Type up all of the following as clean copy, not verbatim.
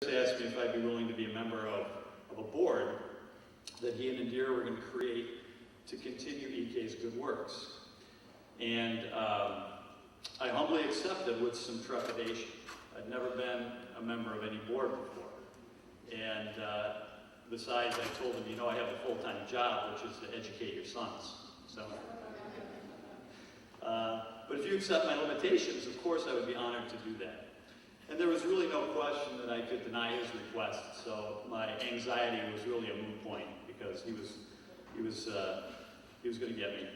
asked me if I'd be willing to be a member of a board that he and Indira were going to create to continue EK's good works. And I humbly accepted with some trepidation. I'd never been a member of any board before. And besides, I told him, you know, I have a full-time job, which is to educate your sons. So, but if you accept my limitations, of course I would be honored to do that. And there was really no question that I could deny his request, so my anxiety was really a moot point because he was going to get me.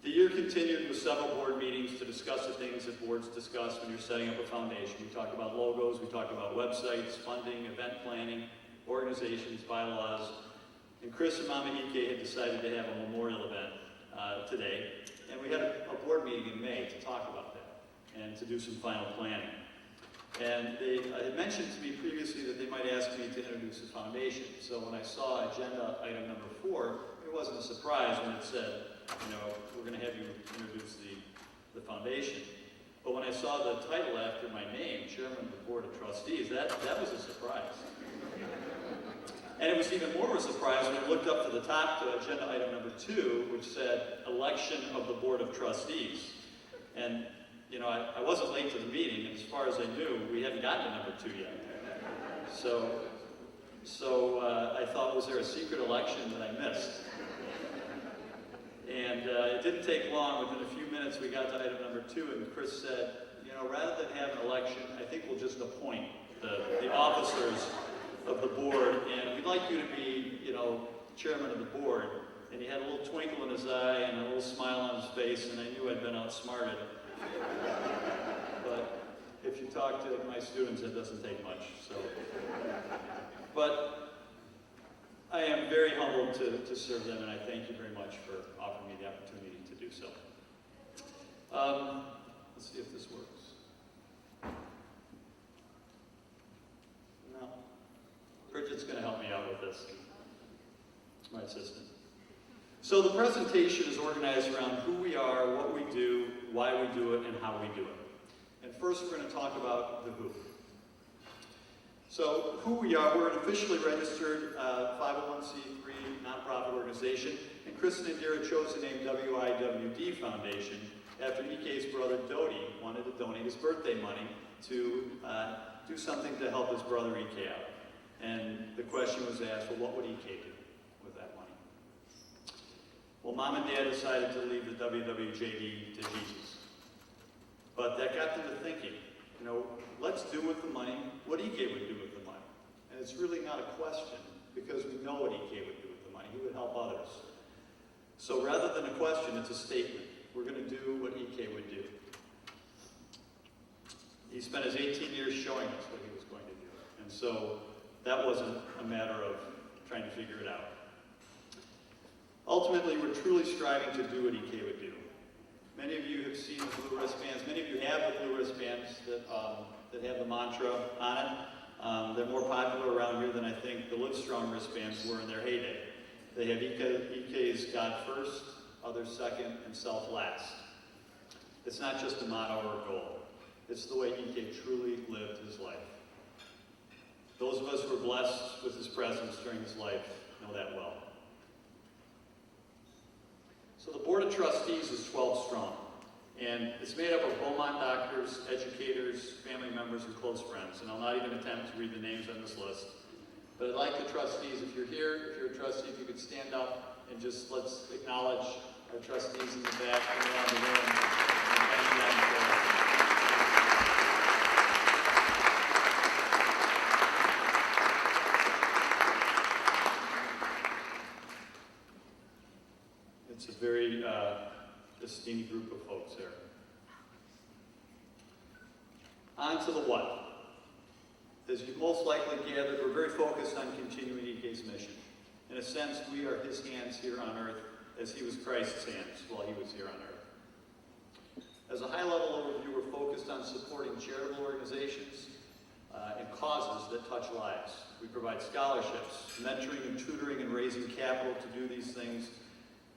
The year continued with several board meetings to discuss the things that boards discuss when you're setting up a foundation. We talked about logos, we talked about websites, funding, event planning, organizations, bylaws, and Chris and Mama Ike had decided to have a memorial event today, and we had a board meeting in May to talk about that and to do some final planning. And they had mentioned to me previously that they might ask me to introduce a foundation. So when I saw agenda item number 4, it wasn't a surprise when it said, you know, we're going to have you introduce the foundation. But when I saw the title after my name, Chairman of the Board of Trustees, that was a surprise. And it was even more of a surprise when I looked up to the top to agenda item number 2, which said election of the Board of Trustees. And you know, I wasn't late to the meeting, and as far as I knew, we hadn't gotten to number 2 yet. So I thought, was there a secret election that I missed? And it didn't take long. Within a few minutes, we got to item number 2, and Chris said, you know, rather than have an election, I think we'll just appoint the officers of the board, and we'd like you to be, you know, chairman of the board. And he had a little twinkle in his eye and a little smile on his face, and I knew I'd been outsmarted. But if you talk to my students, it doesn't take much. So, but I am very humbled to serve them, and I thank you very much for offering me the opportunity to do so. Let's see if this works. No. Bridget's going to help me out with this. My assistant. So the presentation is organized around who we are, what we do, why we do it, and how we do it. And first we're going to talk about the who. So who we are, we're an officially registered 501c3 nonprofit organization, and Chris and Indira chose the name WIWD Foundation after EK's brother Dodi wanted to donate his birthday money to do something to help his brother EK out. And the question was asked, well, what would EK do with that money? Well, Mom and Dad decided to leave the WWJD to Jesus. But that got them to thinking, you know, let's do with the money what EK would do with the money. And it's really not a question, because we know what EK would do with the money. He would help others. So rather than a question, it's a statement. We're going to do what EK would do. He spent his 18 years showing us what he was going to do. And so that wasn't a matter of trying to figure it out. Ultimately, we're truly striving to do what EK would do. Many of you have seen the blue wristbands. Many of you have the blue wristbands that have the mantra on it. They're more popular around here than I think the Livestrong wristbands were in their heyday. They have EK's God first, others second, and self last. It's not just a motto or a goal. It's the way EK truly lived his life. Those of us who are blessed with his presence during his life know that well. So the Board of Trustees is 12 strong, and it's made up of Beaumont doctors, educators, family members, and close friends. And I'll not even attempt to read the names on this list. But I'd like the trustees, if you're here, if you're a trustee, if you could stand up and just let's acknowledge our trustees in the back and around the room. And thank them for it's a very esteemed group of folks there. On to the what. As you most likely gathered, we're very focused on continuing EK's mission. In a sense, we are his hands here on earth as he was Christ's hands while he was here on earth. As a high-level overview, we're focused on supporting charitable organizations and causes that touch lives. We provide scholarships, mentoring and tutoring and raising capital to do these things.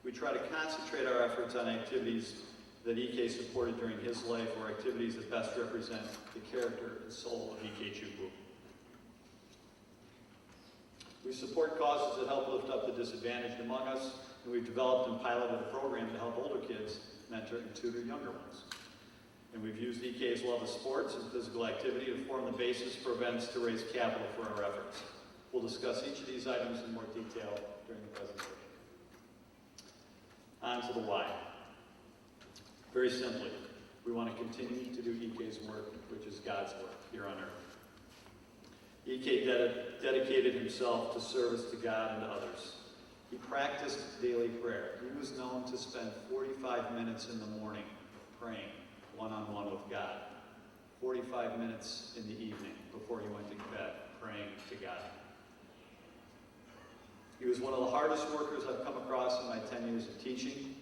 We try to concentrate our efforts on activities that EK supported during his life or activities that best represent the character and soul of EK Chukwu. We support causes that help lift up the disadvantaged among us, and we've developed and piloted a program to help older kids mentor and tutor younger ones. And we've used EK's love of sports and physical activity to form the basis for events to raise capital for our efforts. We'll discuss each of these items in more detail during the presentation. On to the why. Very simply, we want to continue to do EK's work, which is God's work here on earth. EK dedicated himself to service to God and to others. He practiced daily prayer. He was known to spend 45 minutes in the morning praying one-on-one with God. 45 minutes in the evening before he went to bed praying to God. He was one of the hardest workers I've come across in my 10 years of teaching.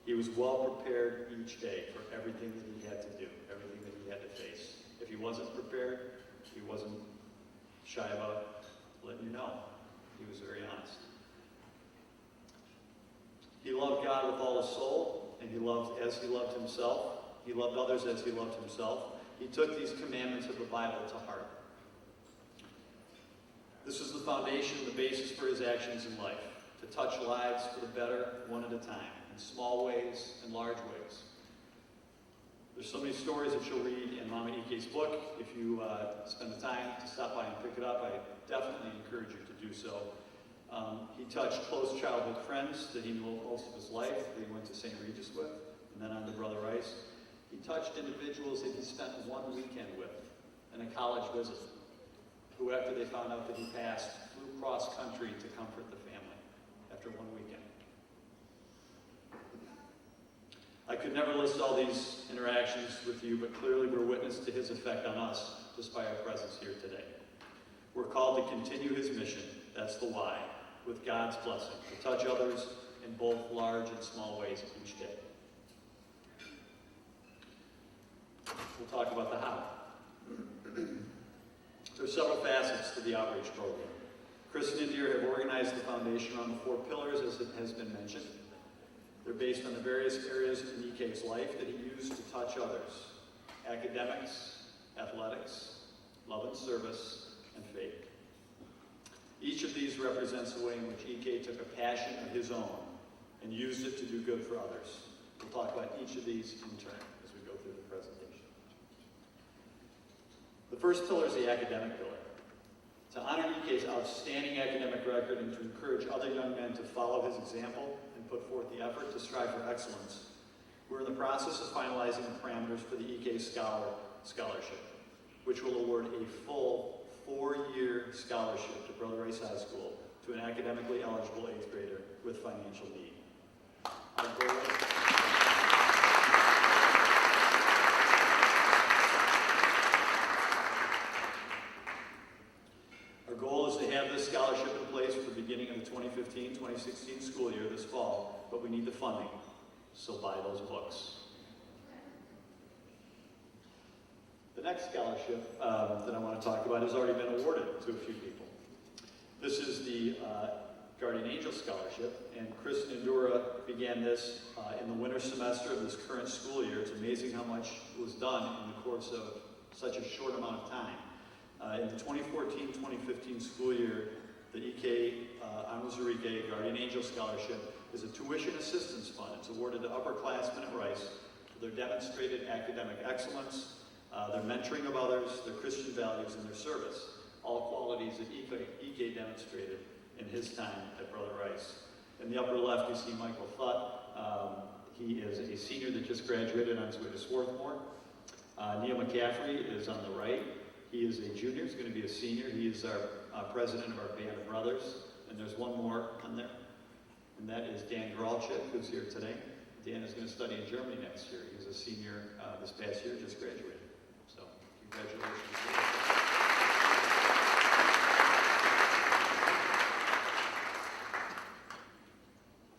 He was well prepared each day for everything that he had to do, everything that he had to face. If he wasn't prepared, he wasn't shy about letting you know. He was very honest. He loved God with all his soul, and he loved as he loved himself. He loved others as he loved himself. He took these commandments of the Bible to heart. This is the foundation, the basis for his actions in life, to touch lives for the better one at a time, in small ways and large ways. There's so many stories that you'll read in Mama EK's book. If you spend the time to stop by and pick it up, I definitely encourage you to do so. He touched close childhood friends that he knew most of his life, that he went to St. Regis with, and then on to Brother Rice. He touched individuals that he spent one weekend with in a college visit, who after they found out that he passed, flew cross country to comfort the family after one weekend. I could never list all these interactions with you, but clearly we're witness to his effect on us just by our presence here today. We're called to continue his mission, that's the why, with God's blessing, to touch others in both large and small ways each day. We'll talk about the how. There are several facets to the outreach program. Chris and India have organized the foundation around the 4 pillars, as it has been mentioned. They're based on the various areas in EK's life that he used to touch others: academics, athletics, love and service, and faith. Each of these represents a way in which EK took a passion of his own and used it to do good for others. We'll talk about each of these in turn as we go through the presentation. The first pillar is the academic pillar. To honor EK's outstanding academic record and to encourage other young men to follow his example and put forth the effort to strive for excellence, we're in the process of finalizing the parameters for the EK Scholarship, which will award a full 4-year scholarship to Brother Rice High School to an academically eligible 8th grader with financial need. Our goal is to have this scholarship in place for the beginning of the 2015-2016 school year this fall, but we need the funding, so buy those books. The next scholarship that I want to talk about has already been awarded to a few people. This is the Guardian Angel Scholarship, and Chris Nandura began this in the winter semester of this current school year. It's amazing how much was done in the course of such a short amount of time. In the 2014-2015 school year, the EK Amuzurike Guardian Angel Scholarship is a tuition assistance fund. It's awarded to upperclassmen at Rice for their demonstrated academic excellence, their mentoring of others, their Christian values, and their service, all qualities that EK demonstrated in his time at Brother Rice. In the upper left, you see Michael Thutt. He is a senior that just graduated on his way to Swarthmore. Neil McCaffrey is on the right. He is a junior, he's going to be a senior. He is our president of our Band of Brothers. And there's one more on there, and that is Dan Gralchik, who's here today. Dan is going to study in Germany next year. He's a senior this past year, just graduated. So, congratulations.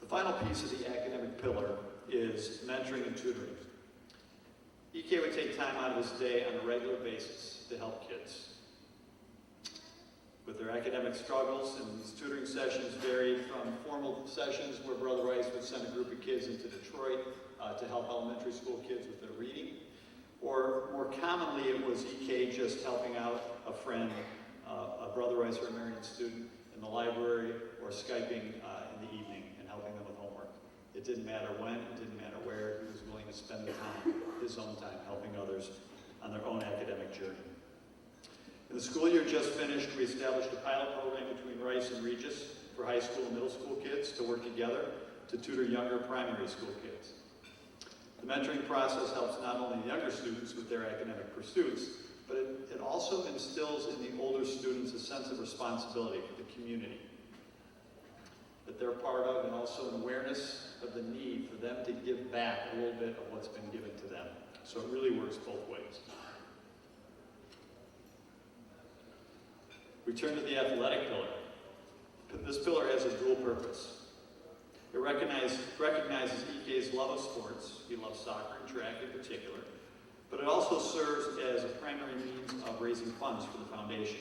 The final piece of the academic pillar is mentoring and tutoring. EK would take time out of his day on a regular basis to help kids with their their academic struggles, and these tutoring sessions varied from formal sessions where Brother Rice would send a group of kids into Detroit to help elementary school kids with their reading, or more commonly it was EK just helping out a friend, a Brother Rice or a Marian student in the library, or Skyping in the evening and helping them with homework. It didn't matter when, it didn't matter where, he was willing to spend the time, his own time, helping others on their own academic journey. In the school year just finished, we established a pilot program between Rice and Regis for high school and middle school kids to work together to tutor younger primary school kids. The mentoring process helps not only the younger students with their academic pursuits, but it also instills in the older students a sense of responsibility for the community that they're part of, and also an awareness of the need for them to give back a little bit of what's been given to them. So it really works both ways. We turn to the athletic pillar. This pillar has a dual purpose. It recognizes EK's love of sports. He loves soccer and track in particular, but it also serves as a primary means of raising funds for the foundation.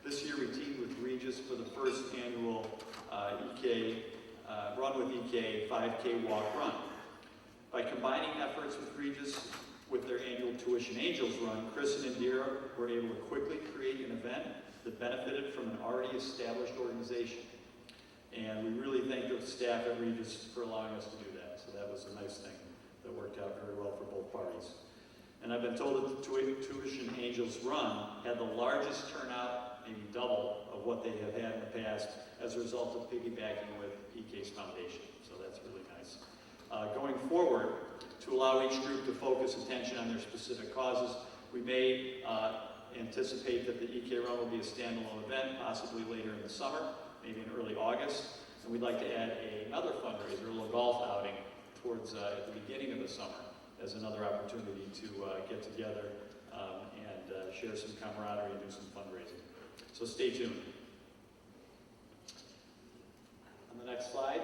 This year we teamed with Regis for the first annual Run with EK 5K Walk Run. By combining efforts with Regis with their annual Tuition Angels Run, Chris and Indira were able to quickly create an event that benefited from an already established organization. And we really thank the staff at Regis for allowing us to do that. So that was a nice thing that worked out very well for both parties. And I've been told that the Tuition Angels Run had the largest turnout, maybe double, of what they have had in the past as a result of piggybacking with EK's foundation. So that's really nice. Going forward, to allow each group to focus attention on their specific causes, we may anticipate that the EK Run will be a standalone event, possibly later in the summer, maybe in early August. And we'd like to add another fundraiser, a little golf outing, towards at the beginning of the summer as another opportunity to get together and share some camaraderie and do some fundraising. So stay tuned. On the next slide,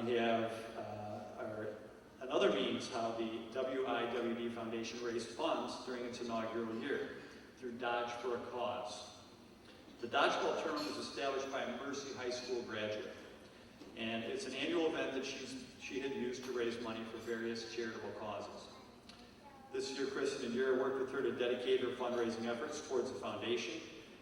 we have another means how the WIWD Foundation raised funds during its inaugural year, through Dodge for a Cause. The dodgeball tournament was established by a Mercy High School graduate, and it's an annual event that she had used to raise money for various charitable causes. This year, Chris and Indira worked with her to dedicate her fundraising efforts towards the foundation,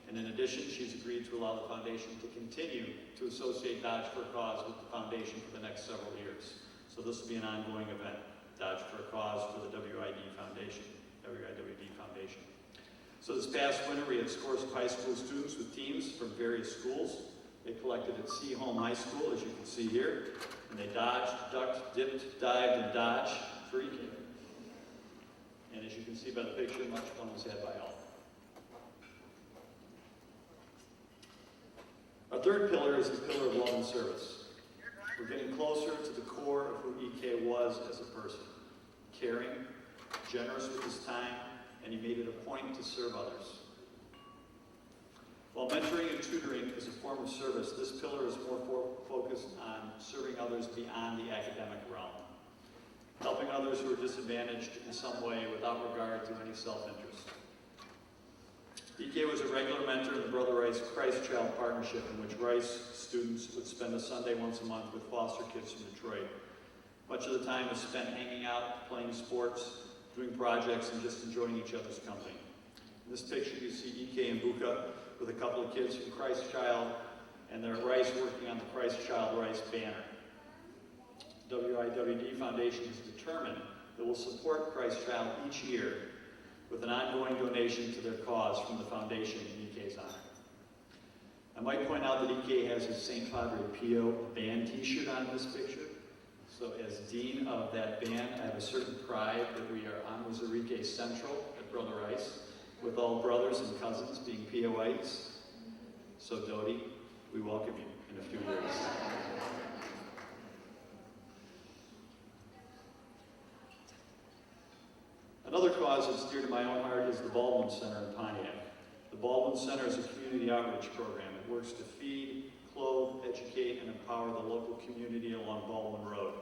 and in addition, she's agreed to allow the foundation to continue to associate Dodge for a Cause with the foundation for the next several years. So this will be an ongoing event, Dodge for a Cause for the WIWD Foundation. So this past winter, we had scores of high school students with teams from various schools. They collected at Seaholm High School, as you can see here, and they dodged, ducked, dipped, dived, and dodged for EK. And as you can see by the picture, much fun was had by all. Our third pillar is the pillar of love and service. We're getting closer to the core of who EK was as a person. Caring, generous with his time, and he made it a point to serve others. While mentoring and tutoring is a form of service, this pillar is more focused on serving others beyond the academic realm, helping others who are disadvantaged in some way without regard to any self-interest. EK was a regular mentor in the Brother Rice Christ Child Partnership, in which Rice students would spend a Sunday once a month with foster kids from Detroit. Much of the time was spent hanging out, playing sports, doing projects, and just enjoying each other's company. In this picture, you see EK and Buka with a couple of kids from Christ Child, and they're at Rice working on the Christ Child Rice banner. WIWD Foundation is determined that will support Christ Child each year with an ongoing donation to their cause from the foundation in EK's honor. I might point out that EK has his St. Padre Pio band t-shirt on this picture. So as dean of that band, I have a certain pride that we are on Wizarike Central at Brother Rice, with all brothers and cousins being POIs. So Dodie, we welcome you in a few years. Another cause that's dear to my own heart is the Baldwin Center in Pontiac. The Baldwin Center is a community outreach program. It works to feed, clothe, educate, and empower the local community along Baldwin Road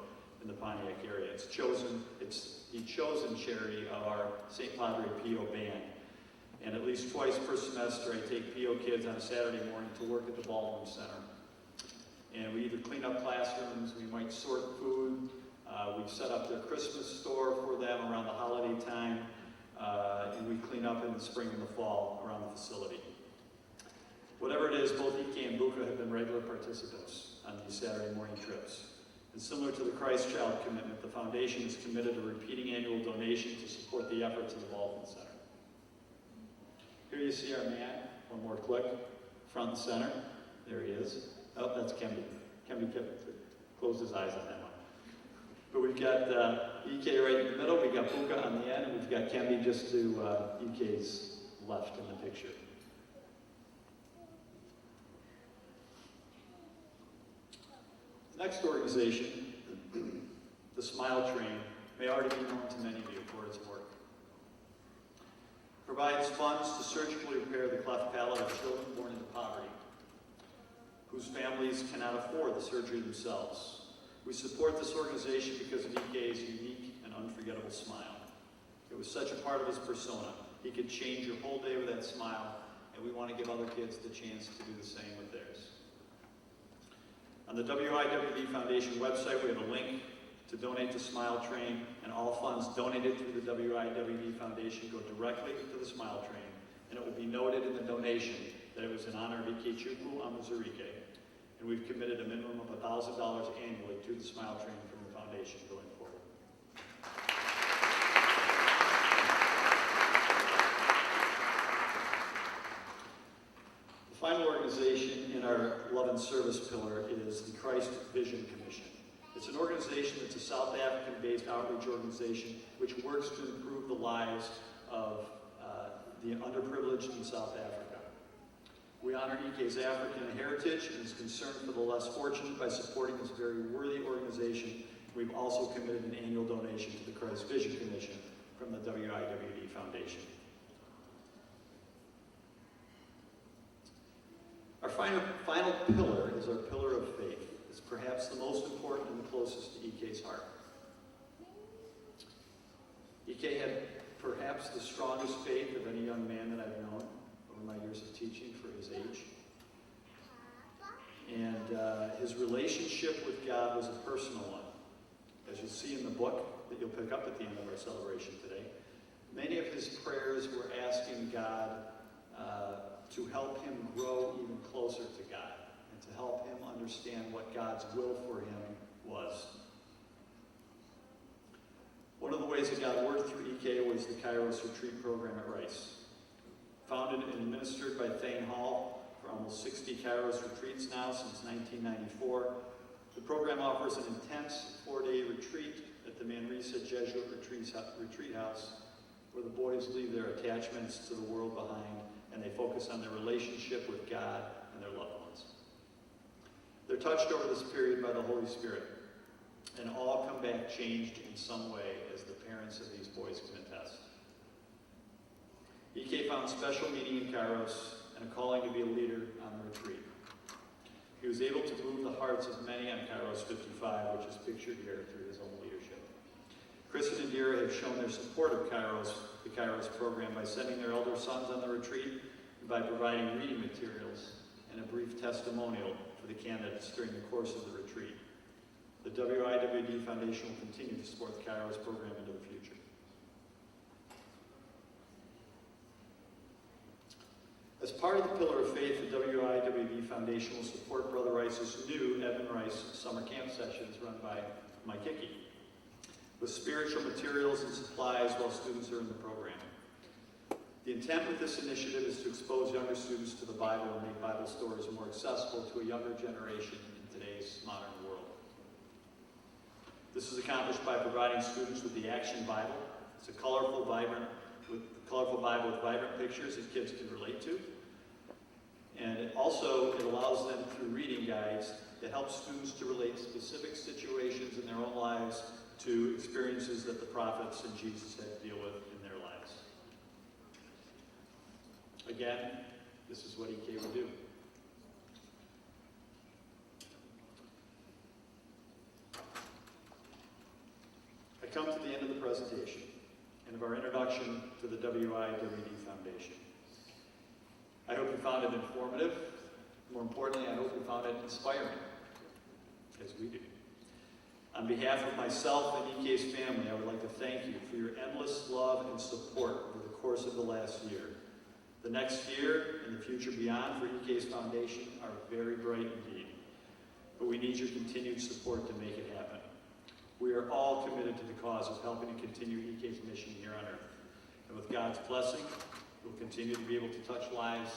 in the Pontiac area. It's the chosen charity of our St. Padre Pio band. And at least twice per semester, I take PO kids on a Saturday morning to work at the Ballroom Center. And we either clean up classrooms, we might sort food, we've set up their Christmas store for them around the holiday time, and we clean up in the spring and the fall around the facility. Whatever it is, both EK and BUCA have been regular participants on these Saturday morning trips. And similar to the Christ Child commitment, the foundation is committed to repeating annual donation to support the efforts of the Baldwin Center. Here you see our man. One more click. Front and center. There he is. Oh, that's Kemby. Kemby closed his eyes on that one. But we've got EK right in the middle. We've got BUCA on the end, and we've got Kemby just to EK's left in the picture. Next organization, the Smile Train, may already be known to many of you for its work. Provides funds to surgically repair the cleft palate of children born into poverty, whose families cannot afford the surgery themselves. We support this organization because of EK's unique and unforgettable smile. It was such a part of his persona. He could change your whole day with that smile, and we want to give other kids the chance to do the same with theirs. On the WIWD Foundation website, we have a link to donate to Smile Train, and all funds donated through the WIWD Foundation go directly to the Smile Train, and it will be noted in the donation that it was in honor of Ikechukwu Amazurike, and we've committed a minimum of $1,000 annually to the Smile Train from the foundation going forward. The final organization in our love and service pillar is the Christ Vision Commission. It's an organization that's a South African-based outreach organization which works to improve the lives of the underprivileged in South Africa. We honor EK's African heritage and is concerned for the less fortunate by supporting this very worthy organization. We've also committed an annual donation to the Christ Vision Commission from the WIWD Foundation. Our final pillar is our pillar of faith. It's perhaps the most important and the closest to EK's heart. EK had perhaps the strongest faith of any young man that I've known over my years of teaching for his age. And his relationship with God was a personal one. As you'll see in the book that you'll pick up at the end of our celebration today, many of his prayers were asking God to help him grow even closer to God and to help him understand what God's will for him was. One of the ways that God worked through EK was the Kairos Retreat program at Rice. Founded and administered by Thane Hall for almost 60 Kairos retreats now since 1994, the program offers an intense 4-day retreat at the Manresa Jesuit Retreat House, where the boys leave their attachments to the world behind and they focus on their relationship with God and their loved ones. They're touched over this period by the Holy Spirit, and all come back changed in some way, as the parents of these boys can attest. EK found special meaning in Kairos and a calling to be a leader on the retreat. He was able to move the hearts of many on Kairos 55, which is pictured here through his own leadership. Chris and Indira have shown their support of the Kairos program by sending their elder sons on the retreat and by providing reading materials and a brief testimonial for the candidates during the course of the retreat. The WIWD Foundation will continue to support the Kairos program into the future. As part of the Pillar of Faith, the WIWD Foundation will support Brother Rice's new Edmund Rice summer camp sessions run by Mike Hickey, with spiritual materials and supplies while students are in the program. The intent with this initiative is to expose younger students to the Bible and make Bible stories more accessible to a younger generation in today's modern world. This is accomplished by providing students with the Action Bible. It's a colorful Bible with vibrant pictures that kids can relate to. And it allows them through reading guides that help students to relate specific situations in their own lives to experiences that the prophets and Jesus had to deal with in their lives. Again, this is what EK would do. I come to the end of the presentation and of our introduction to the WIWD Foundation. you found it informative. More importantly, I hope you found it inspiring, as we do. On behalf of myself and EK's family, I would like to thank you for your endless love and support over the course of the last year. The next year and the future beyond for EK's Foundation are very bright indeed, but we need your continued support to make it happen. We are all committed to the cause of helping to continue EK's mission here on earth. And with God's blessing, we'll continue to be able to touch lives